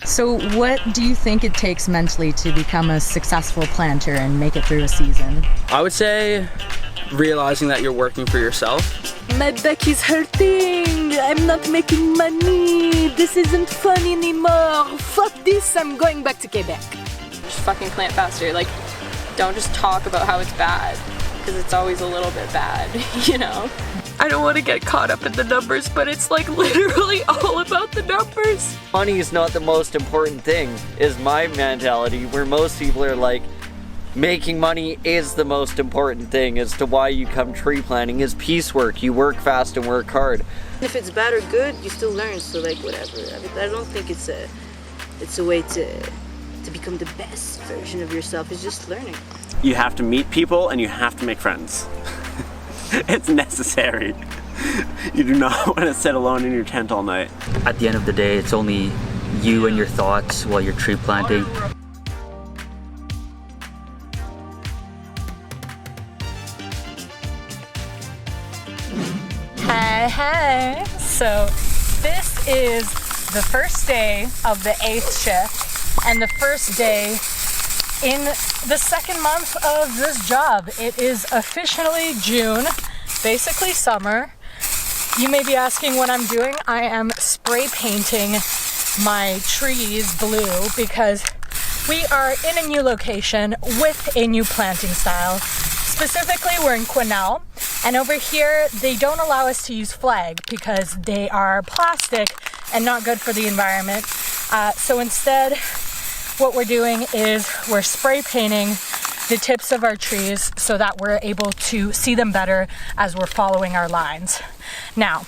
So what do you think it takes mentally to become a successful planter and make it through a season? I would say realizing that you're working for yourself. My back is hurting. I'm not making money. This isn't fun anymore. Fuck this, I'm going back to Quebec. Just fucking plant faster. Like, don't just talk about how it's bad, because it's always a little bit bad, you know? I don't want to get caught up in the numbers, but it's like literally all about the numbers. Money is not the most important thing, is my mentality, where most people are like, making money is the most important thing as to why you come tree planting, is piecework. You work fast and work hard. If it's bad or good, you still learn, so like whatever. I don't think it's a way to become the best version of yourself. It's just learning. You have to meet people and you have to make friends. It's necessary. You do not want to sit alone in your tent all night. At the end of the day, it's only you and your thoughts while you're tree planting. Hey, so this is the first day of the 8th shift and the first day in the second month of this job. It is officially June, basically summer. You may be asking what I'm doing. I am spray painting my trees blue because we are in a new location with a new planting style. Specifically, we're in Quesnel, and over here they don't allow us to use flag because they are plastic and not good for the environment. So instead, what we're doing is we're spray painting the tips of our trees so that we're able to see them better as we're following our lines. Now,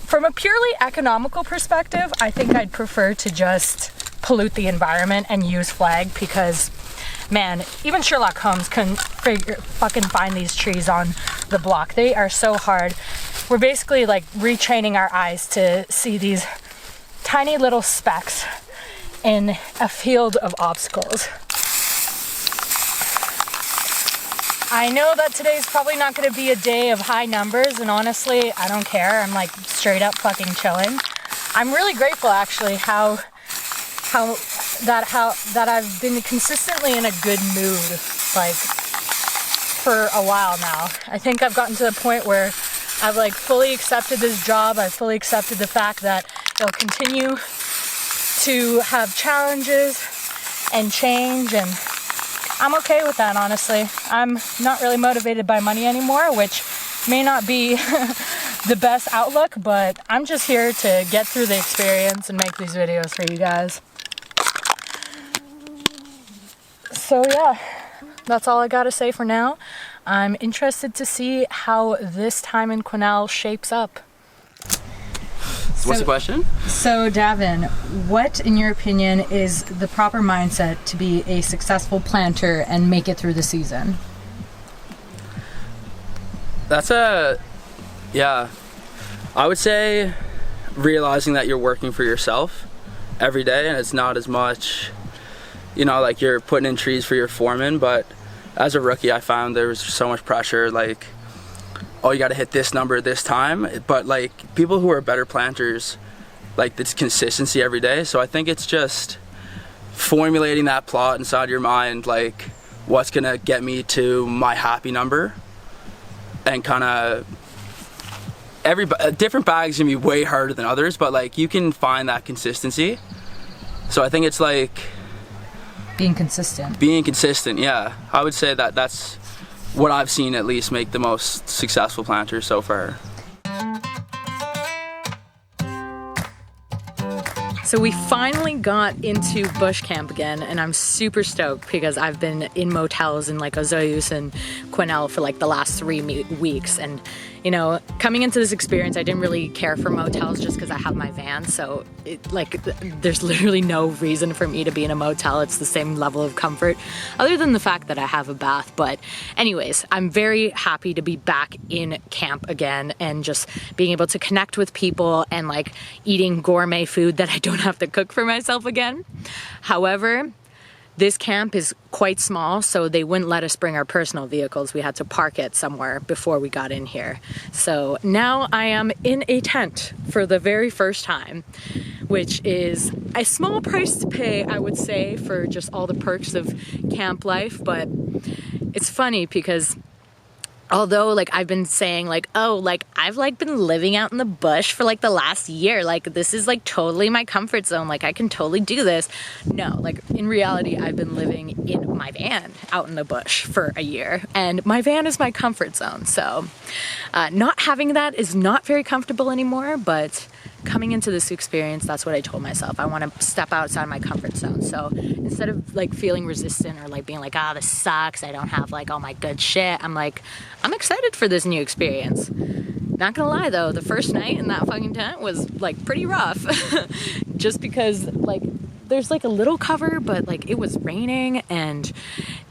from a purely economical perspective, I think I'd prefer to just pollute the environment and use flag because, man, even Sherlock Holmes couldn't fucking find these trees on the block. They are so hard. We're basically like retraining our eyes to see these tiny little specks in a field of obstacles. I know that today's probably not going to be a day of high numbers, and honestly, I don't care. I'm like straight up fucking chilling. I'm really grateful actually how I've been consistently in a good mood, like, for a while now. I think I've gotten to the point where I've like fully accepted this job. I've fully accepted the fact that it'll continue to have challenges and change, and I'm okay with that, honestly. I'm not really motivated by money anymore, which may not be the best outlook, but I'm just here to get through the experience and make these videos for you guys. So yeah, that's all I gotta say for now. I'm interested to see how this time in Quesnel shapes up. What's the question? So Davin, what in your opinion is the proper mindset to be a successful planter and make it through the season? I would say realizing that you're working for yourself every day, and it's not as much, you know, like you're putting in trees for your foreman. But as a rookie, I found there was so much pressure, like, oh, you got to hit this number this time. But like people who are better planters, like, it's consistency every day. So I think it's just formulating that plot inside your mind, like what's gonna get me to my happy number, and kind of different bags gonna be way harder than others, but like you can find that consistency. So I think it's like being consistent. Yeah, I would say that that's what I've seen at least make the most successful planters so far. So we finally got into bush camp again, and I'm super stoked because I've been in motels in like Osoyoos and Quesnel for like the last 3 weeks, and you know, coming into this experience, I didn't really care for motels just because I have my van, so there's literally no reason for me to be in a motel. It's the same level of comfort, other than the fact that I have a bath. But anyways, I'm very happy to be back in camp again and just being able to connect with people and like eating gourmet food that I don't have to cook for myself again. However, this camp is quite small, so they wouldn't let us bring our personal vehicles. We had to park it somewhere before we got in here. So now I am in a tent for the very first time, which is a small price to pay, I would say, for just all the perks of camp life. But it's funny because although like I've been saying like, oh, like I've like been living out in the bush for like the last year, like this is like totally my comfort zone, like I can totally do this. No, like in reality I've been living in my van out in the bush for a year, and my van is my comfort zone. So not having that is not very comfortable anymore, but coming into this experience, that's what I told myself. I want to step outside my comfort zone. So instead of like feeling resistant or like being like, ah, this sucks, I don't have like all my good shit, I'm like, I'm excited for this new experience. Not gonna lie though, the first night in that fucking tent was like pretty rough. Just because like there's like a little cover, but like it was raining and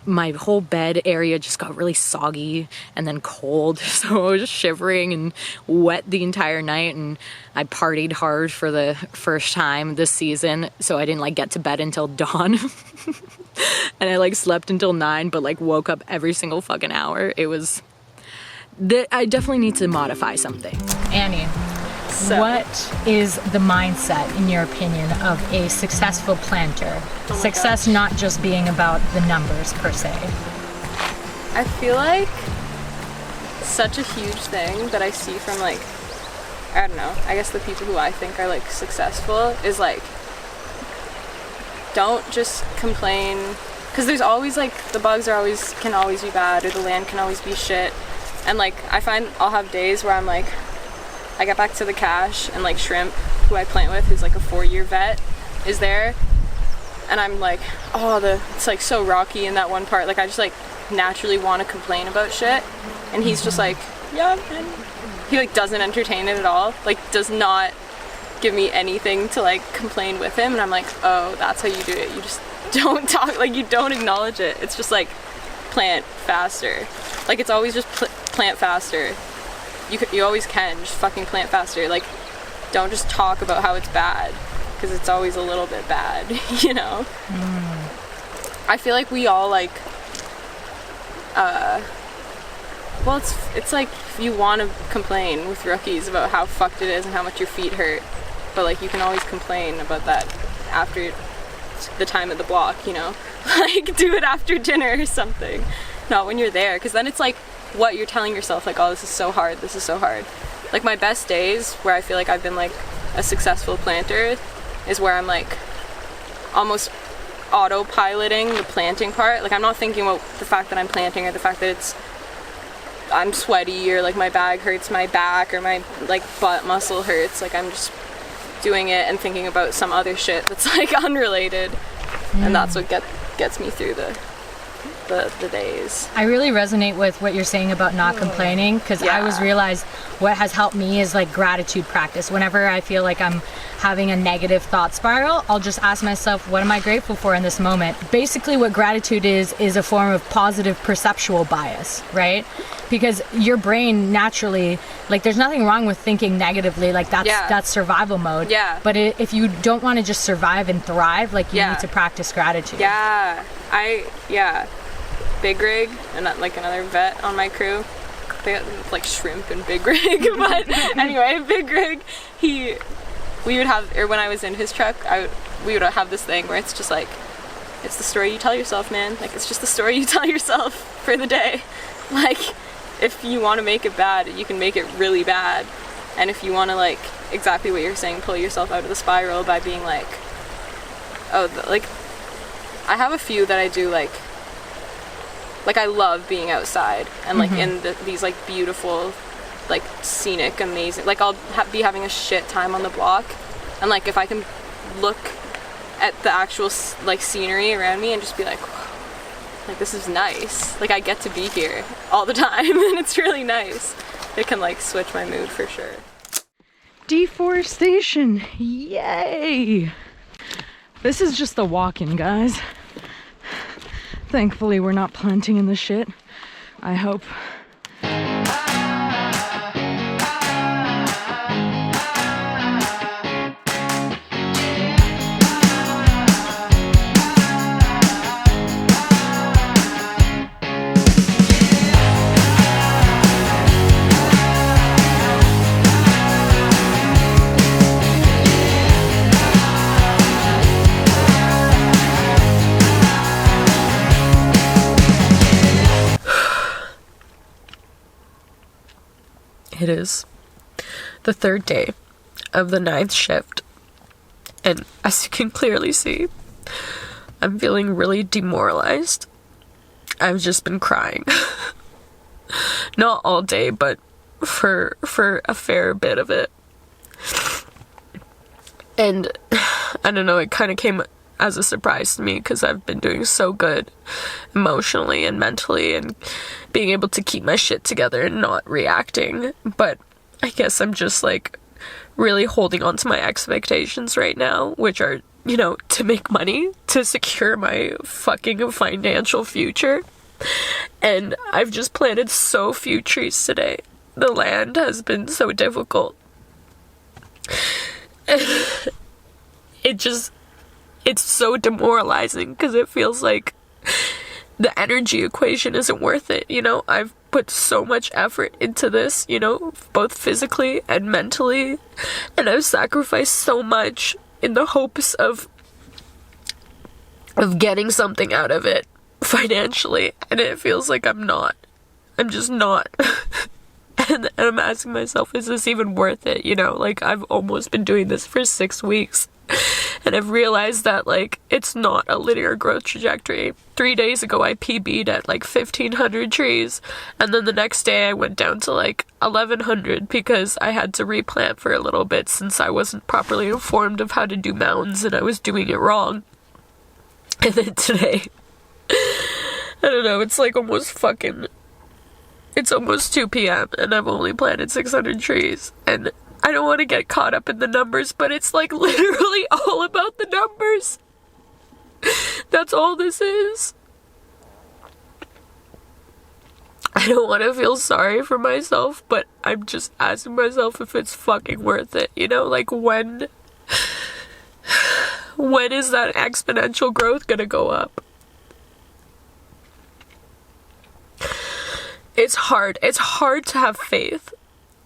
my whole bed area just got really soggy and then cold. So I was just shivering and wet the entire night, and I partied hard for the first time this season. So I didn't like get to bed until dawn. And I like slept until 9, but like woke up every single fucking hour. It was, I definitely need to modify something. Annie, what is the mindset, in your opinion, of a successful planter? Success not just being about the numbers per se. I feel like such a huge thing that I see from like, I don't know, I guess the people who I think are like successful is like, don't just complain, because there's always like, the bugs can always be bad, or the land can always be shit. And like, I find I'll have days where I'm like, I get back to the cache and like Shrimp, who I plant with, who's like a 4-year vet, is there, and I'm like, oh, it's like so rocky in that one part. Like I just like naturally want to complain about shit, and he's just like, yeah, and he like doesn't entertain it at all. Like does not give me anything to like complain with him, and I'm like, oh, that's how you do it. You just don't talk, like you don't acknowledge it. It's just like plant faster. Like it's always just plant faster. You always can just fucking plant faster. Like don't just talk about how it's bad, because it's always a little bit bad, you know? I feel like we all like well, it's like you want to complain with rookies about how fucked it is and how much your feet hurt, but like you can always complain about that after the time of the block, you know? Like do it after dinner or something, not when you're there, because then it's like what you're telling yourself, like, oh, this is so hard, this is so hard. Like my best days where I feel like I've been like a successful planter is where I'm like almost autopiloting the planting part. Like I'm not thinking about the fact that I'm planting or the fact that I'm sweaty or like my bag hurts my back or my like butt muscle hurts. Like I'm just doing it and thinking about some other shit that's like unrelated, and that's what gets me through the days. I really resonate with what you're saying about not complaining, because I always realize what has helped me is like gratitude practice. Whenever I feel like I'm having a negative thought spiral, I'll just ask myself, what am I grateful for in this moment? Basically what gratitude is a form of positive perceptual bias, right? Because your brain naturally, like there's nothing wrong with thinking negatively, like that's survival mode. Yeah. But if you don't want to just survive and thrive, like you need to practice gratitude. Big Rig and like another vet on my crew, they got like Shrimp and Big Rig. But anyway, Big Rig, we would have, or when I was in his truck, we would have this thing where it's just like, it's the story you tell yourself, man. Like it's just the story you tell yourself for the day. Like if you want to make it bad, you can make it really bad. And if you want to, like exactly what you're saying, pull yourself out of the spiral by being like, oh, like I have a few that I do like I love being outside and like in these like beautiful, like scenic, amazing, like I'll be having a shit time on the block, and like if I can look at the actual like scenery around me and just be like this is nice, like I get to be here all the time and it's really nice, it can like switch my mood for sure. Deforestation, yay! This is just the walk-in, guys. Thankfully, we're not planting in the shit, I hope. It is the third day of the 9th shift, and as you can clearly see, I'm feeling really demoralized. I've just been crying. Not all day, but for a fair bit of it. And I don't know, it kind of came as a surprise to me because I've been doing so good emotionally and mentally and being able to keep my shit together and not reacting. But I guess I'm just like really holding on to my expectations right now, which are, you know, to make money, to secure my fucking financial future. And I've just planted so few trees today. The land has been so difficult. It's so demoralizing because it feels like the energy equation isn't worth it, you know? I've put so much effort into this, you know, both physically and mentally, and I've sacrificed so much in the hopes of getting something out of it financially, and it feels like I'm just not. And I'm asking myself, is this even worth it? You know, like, I've almost been doing this for 6 weeks, and I've realized that, like, it's not a linear growth trajectory. 3 days ago, I PB'd at, like, 1,500 trees, and then the next day I went down to, like, 1,100 because I had to replant for a little bit since I wasn't properly informed of how to do mounds, and I was doing it wrong. And then today, I don't know, it's, like, it's almost 2 p.m. and I've only planted 600 trees, and I don't want to get caught up in the numbers, but it's like literally all about the numbers. That's all this is. I don't want to feel sorry for myself, but I'm just asking myself if it's fucking worth it, you know? Like, when is that exponential growth gonna go up? It's hard to have faith,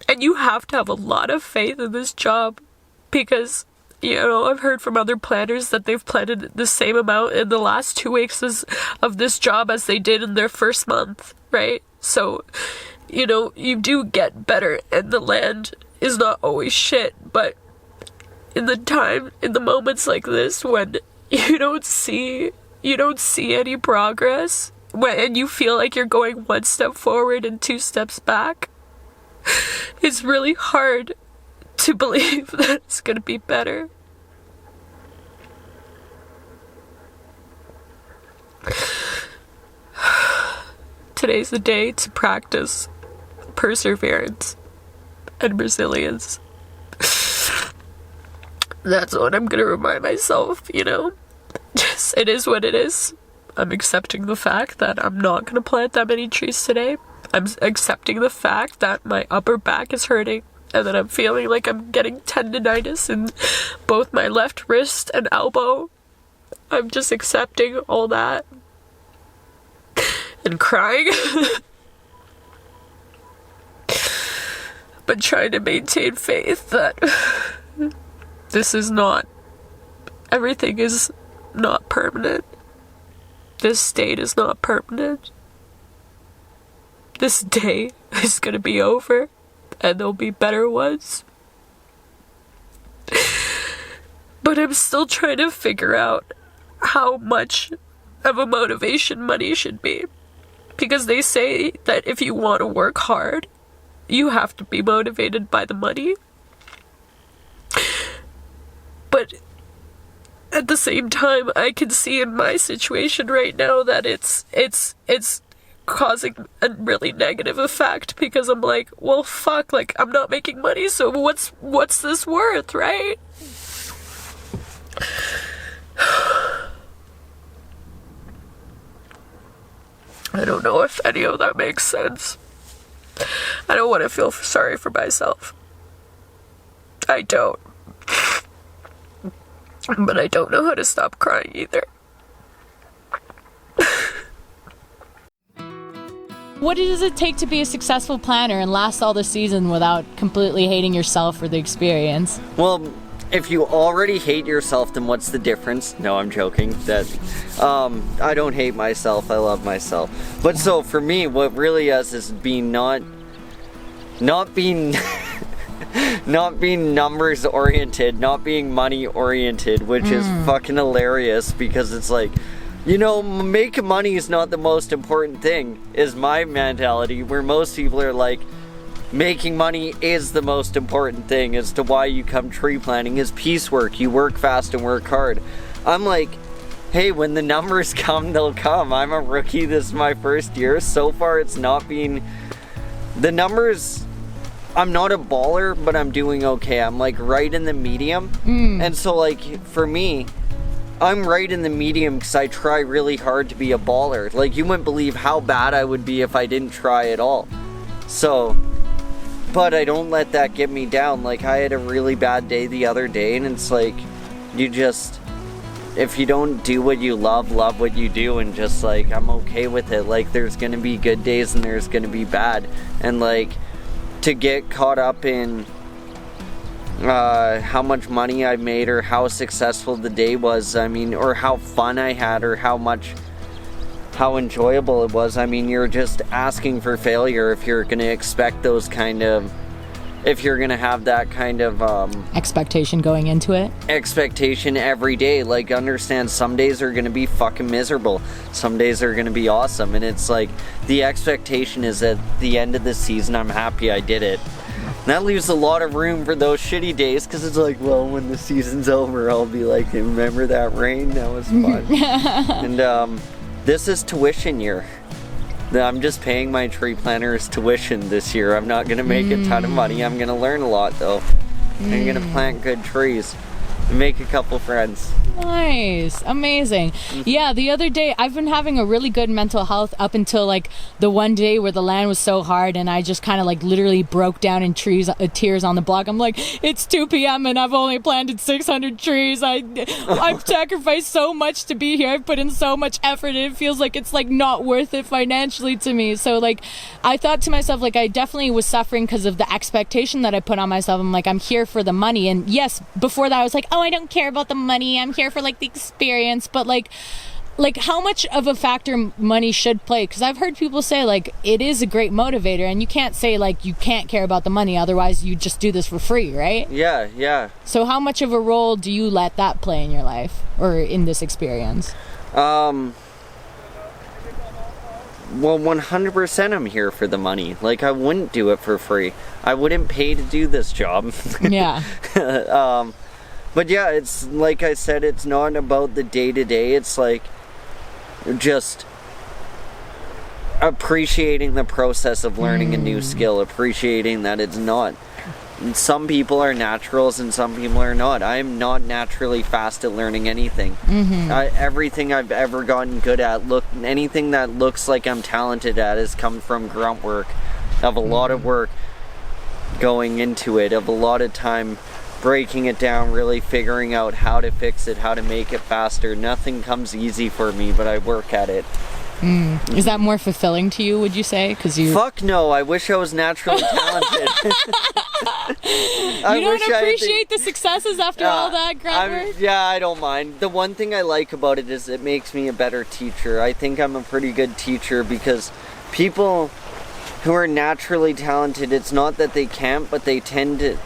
and you have to have a lot of faith in this job, because, you know, I've heard from other planners that they've planted the same amount in the last 2 weeks of this job as they did in their first month, right? So, you know, you do get better, and the land is not always shit, but in the moments like this when you don't see any progress, and you feel like you're going 1 step forward and 2 steps back, it's really hard to believe that it's gonna be better. Today's the day to practice perseverance and resilience. That's what I'm gonna remind myself, you know? Just, it is what it is. I'm accepting the fact that I'm not gonna plant that many trees today. I'm accepting the fact that my upper back is hurting, and that I'm feeling like I'm getting tendinitis in both my left wrist and elbow. I'm just accepting all that and crying. But trying to maintain faith that everything is not permanent. This state is not permanent. This day is gonna be over, and there'll be better ones. But I'm still trying to figure out how much of a motivation money should be. Because they say that if you want to work hard, you have to be motivated by the money. But at the same time, I can see in my situation right now that it's causing a really negative effect, because I'm like, well, fuck, like, I'm not making money, so what's this worth, right? I don't know if any of that makes sense. I don't want to feel sorry for myself. I don't. But I don't know how to stop crying either. What does it take to be a successful planner and last all the season without completely hating yourself for the experience? Well, if you already hate yourself, then what's the difference? No, I'm joking. That I don't hate myself. I love myself. But so for me, what really is being not not being not being numbers oriented, not being money oriented, which is fucking hilarious because it's like, you know, making money is not the most important thing, is my mentality, where most people are like, making money is the most important thing as to why you come tree planting, is piecework. You work fast and work hard. I'm like, hey, when the numbers come, they'll come. I'm a rookie. This is my first year. So far, it's not been... The numbers... I'm not a baller, but I'm doing okay. I'm like right in the medium. And so like, for me, I'm right in the medium because I try really hard to be a baller. Like, you wouldn't believe how bad I would be if I didn't try at all. So... But I don't let that get me down. Like, I had a really bad day the other day, and it's like, you just, if you don't do what you love what you do, and just like, I'm okay with it. Like, there's gonna be good days and there's gonna be bad. And like, to get caught up in how much money I made or how successful the day was, I mean, or how fun I had or how enjoyable it was. I mean, you're just asking for failure if you're gonna expect those kind of, if you're gonna have that kind of expectation going into it. Expectation every day. Like, understand, some days are gonna be fucking miserable, some days are gonna be awesome, and it's like, the expectation is at the end of the season, I'm happy I did it. And that leaves a lot of room for those shitty days, because it's like, well, when the season's over, I'll be like, hey, remember that rain? That was fun. And this is tuition year. I'm just paying my tree planter's tuition this year. I'm not gonna make a ton of money. I'm gonna learn a lot though. I'm gonna plant good trees and make a couple friends. Nice. Amazing. Yeah, the other day I've been having a really good mental health up until like the one day where the land was so hard and I just kind of like literally broke down in tears on the block. I'm like, it's 2 p.m. and I've only planted 600 trees. I've sacrificed so much to be here. I've put in so much effort and it feels like it's like not worth it financially to me. So like, I thought to myself, like, I definitely was suffering because of the expectation that I put on myself. I'm like, I'm here for the money. And yes, before that I was like, oh, I don't care about the money. I'm here for like the experience. But like how much of a factor money should play? Because I've heard people say like it is a great motivator, and you can't say like you can't care about the money, otherwise you just do this for free, right? Yeah. So how much of a role do you let that play in your life or in this experience? Well, 100% I'm here for the money. Like, I wouldn't do it for free. I wouldn't pay to do this job. Yeah. But yeah, it's like I said, it's not about the day-to-day. It's like just appreciating the process of learning a new skill, appreciating that it's not. Some people are naturals and some people are not. I am not naturally fast at learning anything. Everything I've ever gotten good at, anything that looks like I'm talented at, has come from grunt work, of a lot of work going into it, of a lot of time breaking it down, really figuring out how to fix it, how to make it faster. Nothing comes easy for me, but I work at it. Is that more fulfilling to you, would you say? Fuck no, I wish I was naturally talented. You don't appreciate the successes after all that grunt work? Yeah, I don't mind. The one thing I like about it is it makes me a better teacher. I think I'm a pretty good teacher because people who are naturally talented, it's not that they can't, but they tend to...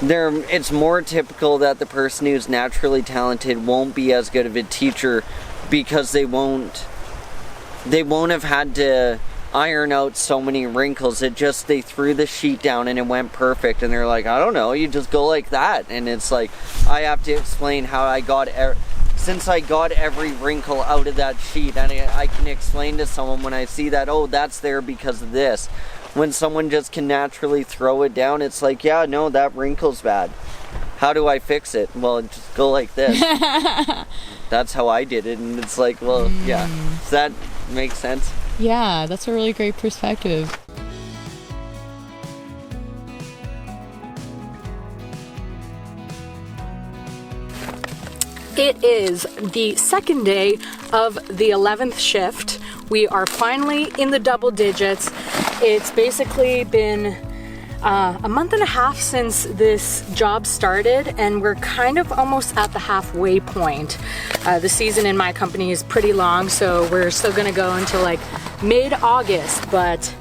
It's more typical that the person who's naturally talented won't be as good of a teacher because they won't have had to iron out so many wrinkles. They threw the sheet down and it went perfect, and they're like, I don't know, you just go like that. And it's like, I have to explain how I got since I got every wrinkle out of that sheet, and I can explain to someone when I see that, oh, that's there because of this. When someone just can naturally throw it down, it's like, yeah, no, that wrinkle's bad. How do I fix it? Well, just go like this. That's how I did it, and it's like, well, yeah. Does that make sense? Yeah, that's a really great perspective. It is the second day of the 11th shift. We are finally in the double digits. It's basically been a month and a half since this job started, and we're kind of almost at the halfway point. The season in my company is pretty long, so we're still gonna go until like mid-August, but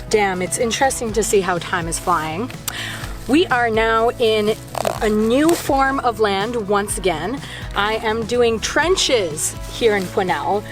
Damn, it's interesting to see how time is flying. We are now in a new form of land once again. I am doing trenches here in Quesnel,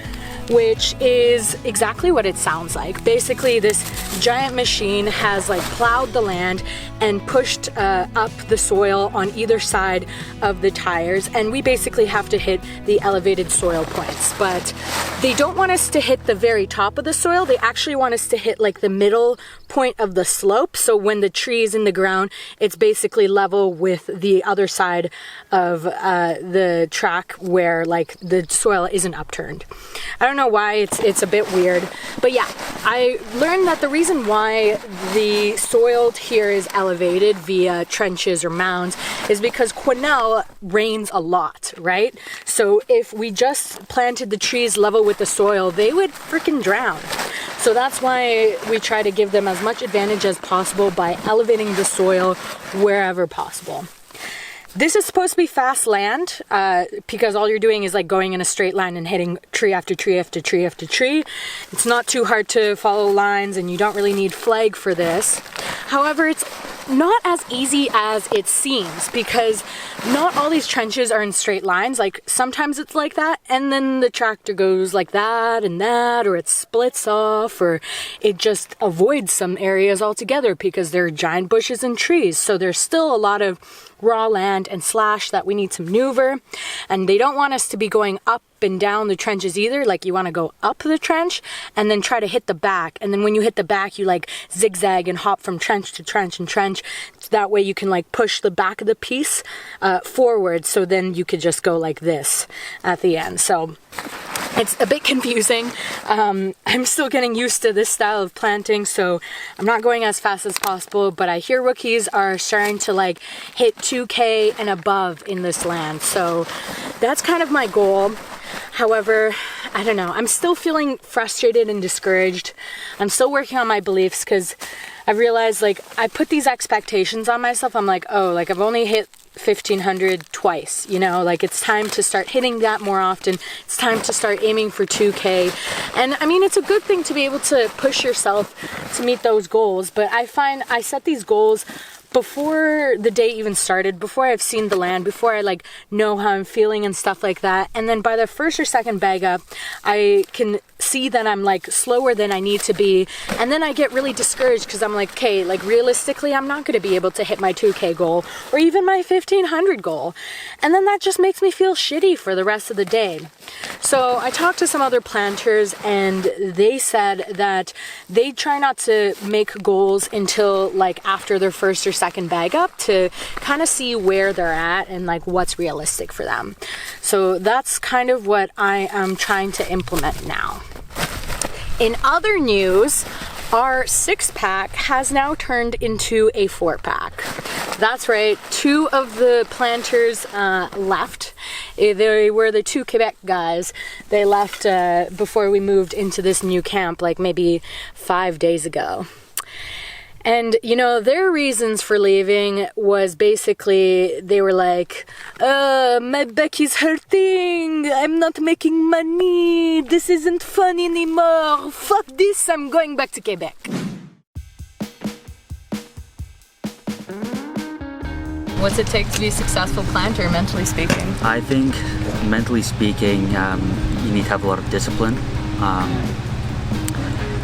which is exactly what it sounds like. Basically, this giant machine has like plowed the land and pushed up the soil on either side of the tires, and we basically have to hit the elevated soil points. But they don't want us to hit the very top of the soil. They actually want us to hit like the middle point of the slope. So when the tree is in the ground, it's basically level with the other side of the track where like the soil isn't upturned. I don't know why, it's a bit weird, but yeah, I learned that the reason why the soil here is elevated via trenches or mounds is because Quesnel rains a lot, right? So if we just planted the trees level with the soil, they would freaking drown. So that's why we try to give them as much advantage as possible by elevating the soil wherever possible. This is supposed to be fast land because all you're doing is like going in a straight line and hitting tree after tree after tree after tree. It's not too hard to follow lines and you don't really need flag for this. However, it's not as easy as it seems because not all these trenches are in straight lines. Like sometimes it's like that and then the tractor goes like that and that, or it splits off, or it just avoids some areas altogether because there are giant bushes and trees. So there's still a lot of raw land and slash that we need to maneuver, and they don't want us to be going up and down the trenches either. Like you want to go up the trench and then try to hit the back, and then when you hit the back you like zigzag and hop from trench to trench and trench. That way you can like push the back of the piece forward, so then you could just go like this at the end. So it's a bit confusing. I'm still getting used to this style of planting, so I'm not going as fast as possible, but I hear rookies are starting to like hit 2K and above in this land, so that's kind of my goal. However, I don't know, I'm still feeling frustrated and discouraged. I'm still working on my beliefs because I realized like I put these expectations on myself. I'm like, oh, like I've only hit 1,500 twice, you know, like it's time to start hitting that more often. It's time to start aiming for 2K. And I mean, it's a good thing to be able to push yourself to meet those goals, but I find I set these goals before the day even started, before I've seen the land, before I like know how I'm feeling and stuff like that. And then by the first or second bag up, I can see that I'm like slower than I need to be. And then I get really discouraged because I'm like, okay, like realistically, I'm not going to be able to hit my 2K goal or even my 1,500 goal. And then that just makes me feel shitty for the rest of the day. So I talked to some other planters and they said that they try not to make goals until like after their first or second bag up to kind of see where they're at and like what's realistic for them. So that's kind of what I am trying to implement now. In other news, our 6-pack has now turned into a 4-pack. That's right, 2 of the planters left. They were the 2 Quebec guys. They left before we moved into this new camp, like maybe 5 days ago. And, you know, their reasons for leaving was basically, they were like, my back is hurting, I'm not making money, this isn't fun anymore, fuck this, I'm going back to Quebec. What's it take to be a successful planter, mentally speaking? I think, mentally speaking, you need to have a lot of discipline.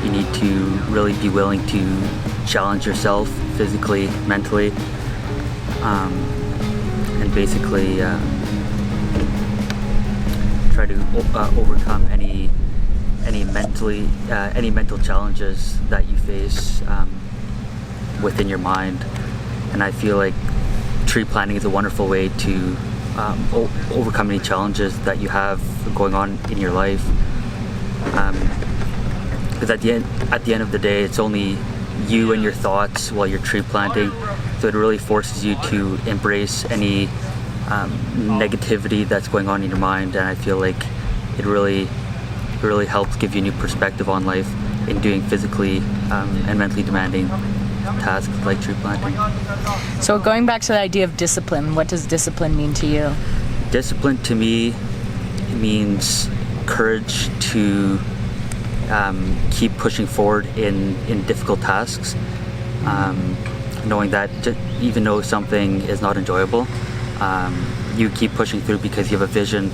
You need to really be willing to challenge yourself physically, mentally, and basically try to overcome any mental challenges that you face within your mind. And I feel like tree planting is a wonderful way to overcome any challenges that you have going on in your life. Because at the end of the day, it's only you and your thoughts while you're tree planting, so it really forces you to embrace any negativity that's going on in your mind. And I feel like it really helps give you a new perspective on life in doing physically and mentally demanding tasks like tree planting. So going back to the idea of discipline, what does discipline mean to you? Discipline to me means courage to keep pushing forward in difficult tasks, knowing that even though something is not enjoyable, you keep pushing through because you have a vision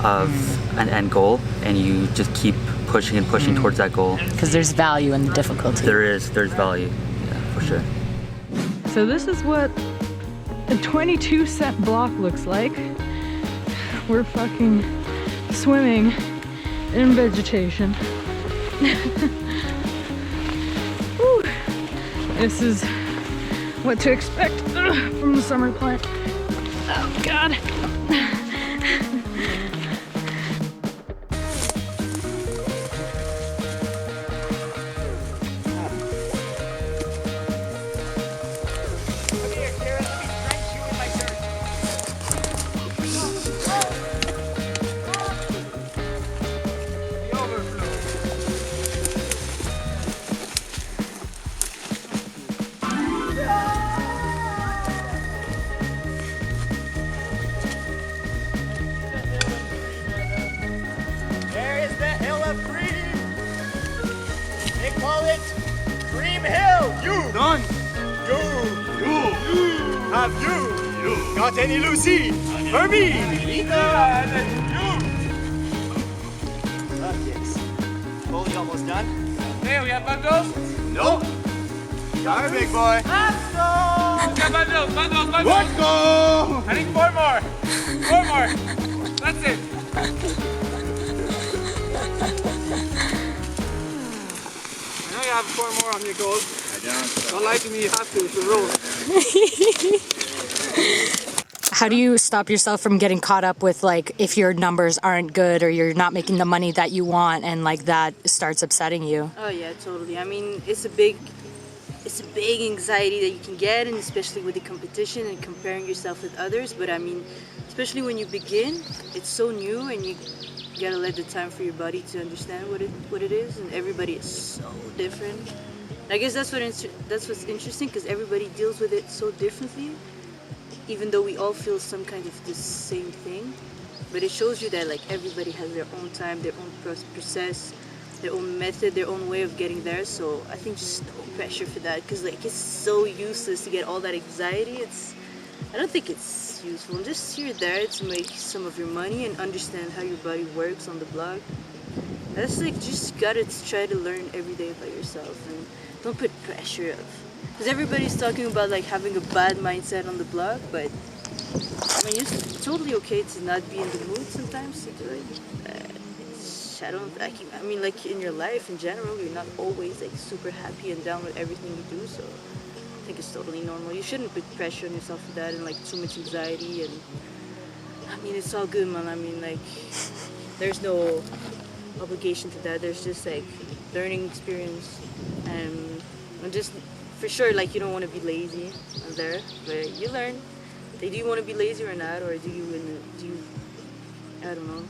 of an end goal, and you just keep pushing and pushing towards that goal. Because there's value in the difficulty. There's value, yeah, for sure. So this is what a 22-cent block looks like. We're fucking swimming in vegetation. Whew. This is what to expect from the summer plant. Oh God. There is the hill of cream. They call it Cream Hill. You. Done. You. Have you got any Lucy? For me. Yes. Fully almost done. Hey, we have bundles? Nope. Got it, big boy. Let's go! Okay, bundles. Let's go. I need 4 more. 4 more. That's it. I know you have 4 more on your goals. Don't lie to me, you have to. It's the rule. How do you stop yourself from getting caught up with, like, if your numbers aren't good or you're not making the money that you want, and like that starts upsetting you? Oh yeah, totally. I mean, it's a big anxiety that you can get, and especially with the competition and comparing yourself with others. But I mean, especially when you begin, it's so new, and you gotta let the time for your body to understand what it is, and everybody is so different. And I guess that's what's interesting, because everybody deals with it so differently, even though we all feel some kind of the same thing. But it shows you that like everybody has their own time, their own process, their own method, their own way of getting there. So I think just no pressure for that, because like it's so useless to get all that anxiety. I don't think it's useful. Just you're there to make some of your money and understand how your body works on the block. That's like, just gotta try to learn every day by yourself, and don't put pressure of, because everybody's talking about like having a bad mindset on the block, but I mean, it's totally okay to not be in the mood sometimes to do it. I mean, like in your life in general, you're not always like super happy and down with everything you do, so I think it's totally normal. You shouldn't put pressure on yourself for that and like too much anxiety, and I mean, it's all good, man. I mean, like, there's no obligation to that. There's just like learning experience, and just for sure, like, you don't want to be lazy there, but you learn. Do you want to be lazy or not, or do you I don't know,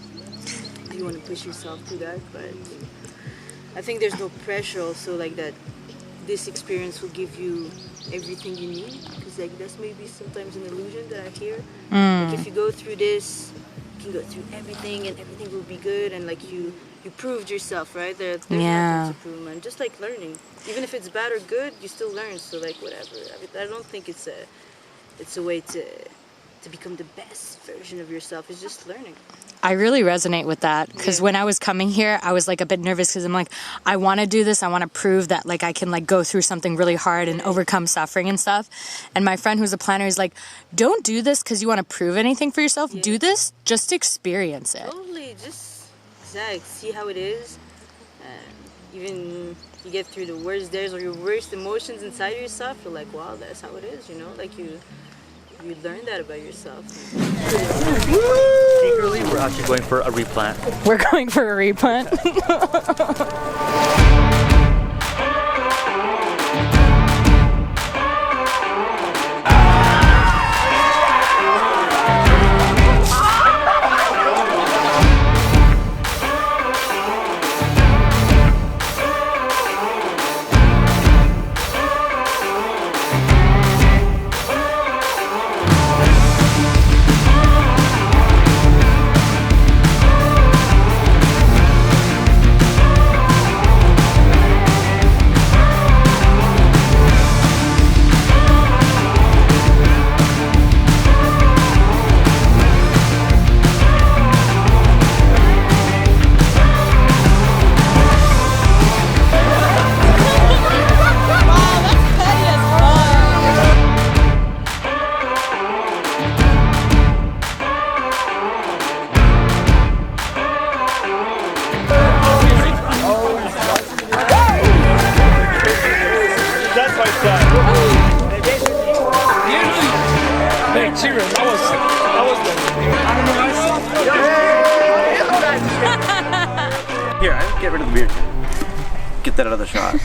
do you want to push yourself to that? But I think there's no pressure also, like that this experience will give you everything you need, because like that's maybe sometimes an illusion that I hear. Like if you go through this, you can go through everything and everything will be good, and like you proved yourself, right? There's nothing to prove, man. Just like learning, even if it's bad or good, you still learn. So like whatever. I don't think it's a way to become the best version of yourself. It's just learning. I really resonate with that, because when I was coming here, I was like a bit nervous, because I'm like, I want to do this. I want to prove that like I can like go through something really hard and overcome suffering and stuff. And my friend who's a planner is like, don't do this because you want to prove anything for yourself. Do this just to experience it. Totally, just see how it is. Even you get through the worst days or your worst emotions inside yourself, you're like, wow, that's how it is, you know? Like you learn that about yourself. Secretly, we're actually going for a replant. We're going for a replant. Cheers. That was Here, I get rid of the beer. Get that other shot.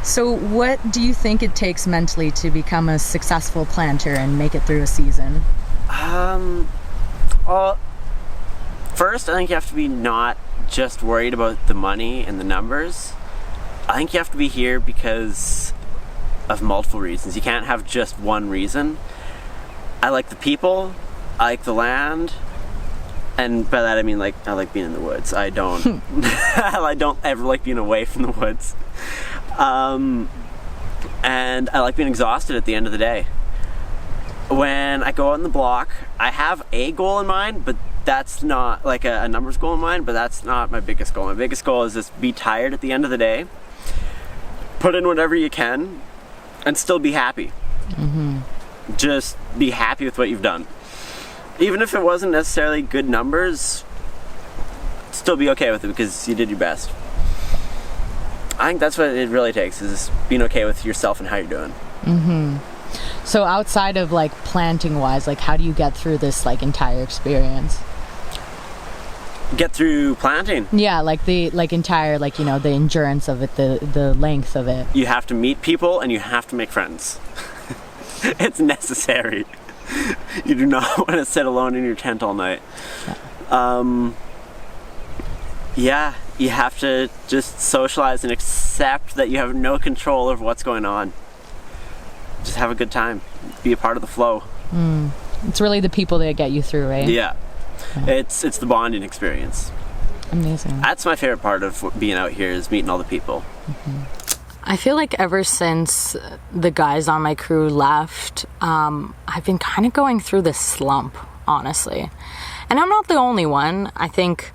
So what do you think it takes mentally to become a successful planter and make it through a season? Well, first, I think you have to be not just worried about the money and the numbers. I think you have to be here because of multiple reasons. You can't have just one reason. I like the people, I like the land, and by that I mean, like, I like being in the woods. I don't I don't ever like being away from the woods. And I like being exhausted at the end of the day. When I go out on the block, I have a goal in mind, but that's not like a numbers goal in mind, but that's not my biggest goal. My biggest goal is just be tired at the end of the day, put in whatever you can, and still be happy. Mm-hmm. Just be happy with what you've done. Even if it wasn't necessarily good numbers, still be okay with it because you did your best. I think that's what it really takes, is being okay with yourself and how you're doing. Mm-hmm. So outside of like planting wise, like how do you get through this like entire experience? Get through planting? Yeah, like the entire, like, you know, the endurance of it, the length of it. You have to meet people and you have to make friends. It's necessary. You do not want to sit alone in your tent all night. Yeah, you have to just socialize and accept that you have no control over what's going on. Just have a good time. Be a part of the flow. It's really the people that get you through, right? Yeah. It's the bonding experience. Amazing. That's my favorite part of being out here, is meeting all the people. Mm-hmm. I feel like ever since the guys on my crew left, I've been kind of going through this slump, honestly. And I'm not the only one. I think,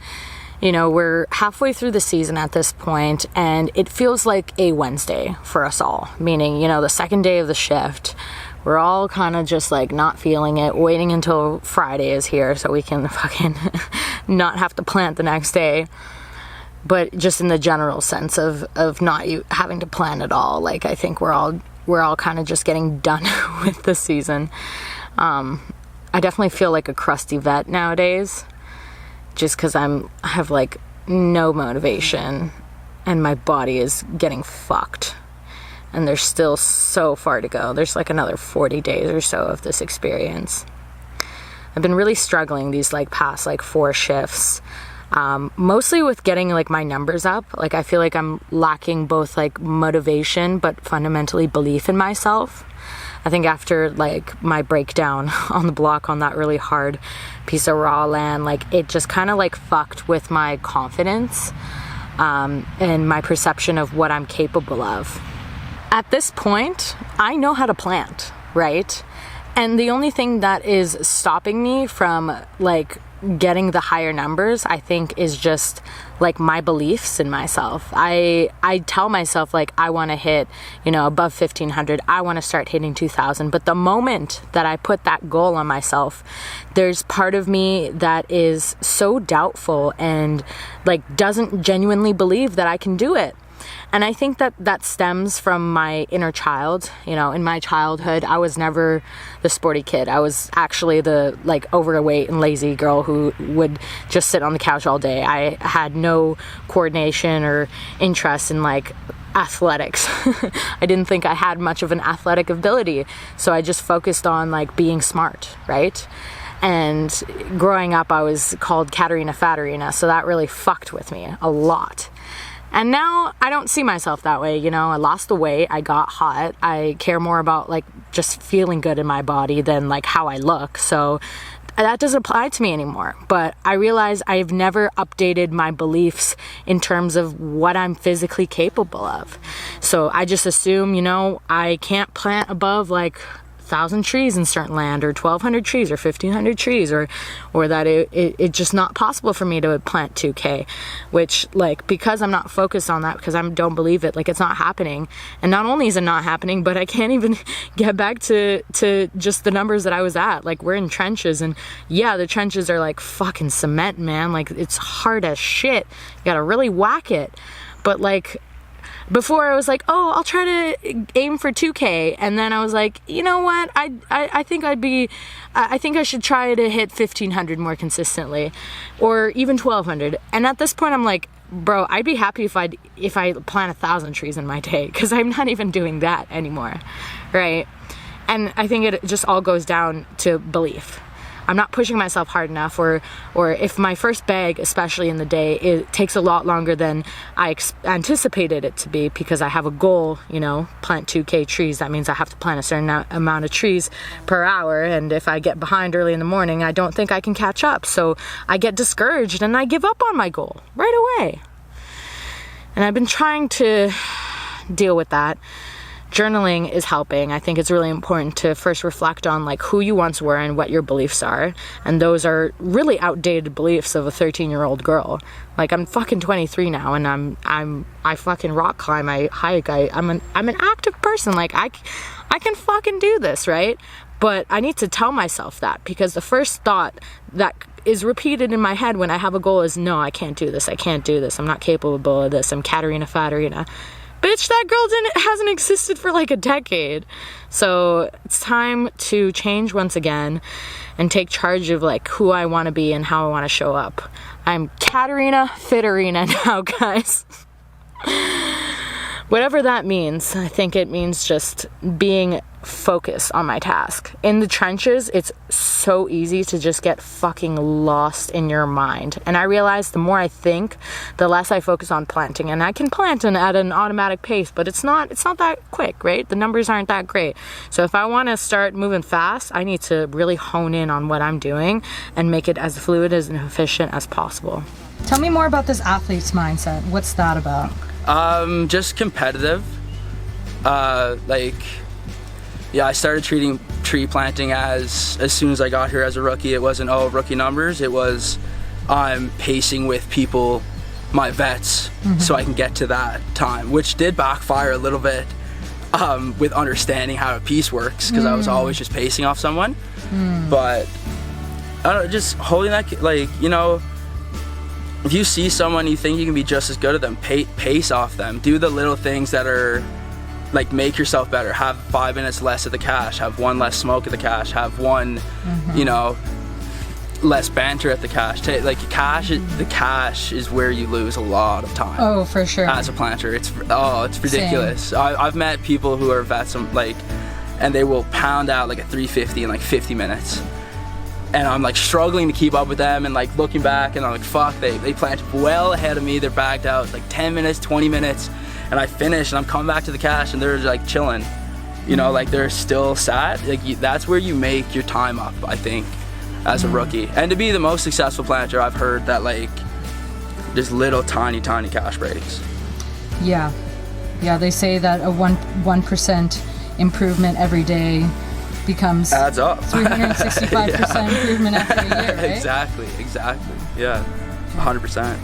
you know, we're halfway through the season at this point, and it feels like a Wednesday for us all. Meaning, you know, the second day of the shift, we're all kind of just like not feeling it, waiting until Friday is here so we can fucking not have to plant the next day. But just in the general sense of not having to plan at all. Like, I think we're all kind of just getting done with the season. I definitely feel like a crusty vet nowadays, just because I have like no motivation and my body is getting fucked. And there's still so far to go. There's like another 40 days or so of this experience. I've been really struggling these like past like 4 shifts. Mostly with getting like my numbers up. Like, I feel like I'm lacking both like motivation but fundamentally belief in myself. I think after like my breakdown on the block on that really hard piece of raw land, like it just kind of like fucked with my confidence and my perception of what I'm capable of. At this point, I know how to plant, right? And the only thing that is stopping me from like getting the higher numbers, I think, is just like my beliefs in myself. I tell myself like I want to hit, you know, above 1,500. I want to start hitting 2,000. But the moment that I put that goal on myself, there's part of me that is so doubtful and like doesn't genuinely believe that I can do it. And I think that stems from my inner child. You know, in my childhood, I was never the sporty kid. I was actually the like overweight and lazy girl who would just sit on the couch all day. I had no coordination or interest in like athletics. I didn't think I had much of an athletic ability. So I just focused on like being smart, right? And growing up, I was called Katerina Faterina. So that really fucked with me a lot. And now I don't see myself that way. You know, I lost the weight, I got hot. I care more about like just feeling good in my body than like how I look. So that doesn't apply to me anymore. But I realize I've never updated my beliefs in terms of what I'm physically capable of. So I just assume, you know, I can't plant above like 1,000 trees in certain land, or 1,200 trees, or 1,500 trees, or that it's just not possible for me to plant 2K, which like, because I'm not focused on that, because I don't believe it, like it's not happening. And not only is it not happening, but I can't even get back to just the numbers that I was at. Like, we're in trenches, and yeah, the trenches are like fucking cement, man. Like, it's hard as shit. You gotta really whack it. But like, before I was like, oh, I'll try to aim for 2K. And then I was like, you know what? I think I should try to hit 1,500 more consistently, or even 1,200. And at this point, I'm like, bro, I'd be happy if I plant 1,000 trees in my day, because I'm not even doing that anymore, right? And I think it just all goes down to belief. I'm not pushing myself hard enough, or if my first bag, especially in the day, it takes a lot longer than I anticipated it to be, because I have a goal, you know, plant 2K trees. That means I have to plant a certain amount of trees per hour, and if I get behind early in the morning, I don't think I can catch up. So I get discouraged and I give up on my goal right away. And I've been trying to deal with that. Journaling is helping. I think it's really important to first reflect on like who you once were and what your beliefs are. And those are really outdated beliefs of a 13-year-old girl. Like, I'm fucking 23 now, and I fucking rock climb, I hike, I'm an active person. Like, I can fucking do this, right? But I need to tell myself that, because the first thought that is repeated in my head when I have a goal is, no, I can't do this, I'm not capable of this, I'm Katarina Fatarina. Bitch, that girl hasn't existed for like a decade. So it's time to change once again and take charge of like who I want to be and how I want to show up. I'm Katarina Fitarina now, guys. Whatever that means, I think it means just being focused on my task. In the trenches, it's so easy to just get fucking lost in your mind. And I realize the more I think, the less I focus on planting. And I can plant at an automatic pace, but it's not that quick, right? The numbers aren't that great. So if I want to start moving fast, I need to really hone in on what I'm doing and make it as fluid and efficient as possible. Tell me more about this athlete's mindset. What's that about? Just competitive. I started treating tree planting as soon as I got here as a rookie. It wasn't, oh, rookie numbers. It was, I'm pacing with people, my vets, so I can get to that time, which did backfire a little bit with understanding how a piece works, because I was always just pacing off someone. But I don't know, just holding that, like, you know, if you see someone you think you can be just as good at them, pace off them. Do the little things that are, like, make yourself better. Have 5 minutes less at the cache, have one less smoke at the cache, have one, you know, less banter at the cache. Like, the cache is where you lose a lot of time. Oh, for sure. As a planter, it's ridiculous. I've met people who are vets, like, and they will pound out like a 350 in like 50 minutes. And I'm like struggling to keep up with them, and like looking back, and I'm like, fuck, they planted well ahead of me. They're bagged out like 10 minutes, 20 minutes, and I finish, and I'm coming back to the cache, and they're like chilling, you know, like they're still sad. Like, that's where you make your time up, I think, as a rookie. And to be the most successful planter, I've heard that, like, just little tiny cache breaks. Yeah, they say that a 1% improvement every day becomes adds up. 365% improvement after a year, right? Exactly. Yeah, 100%.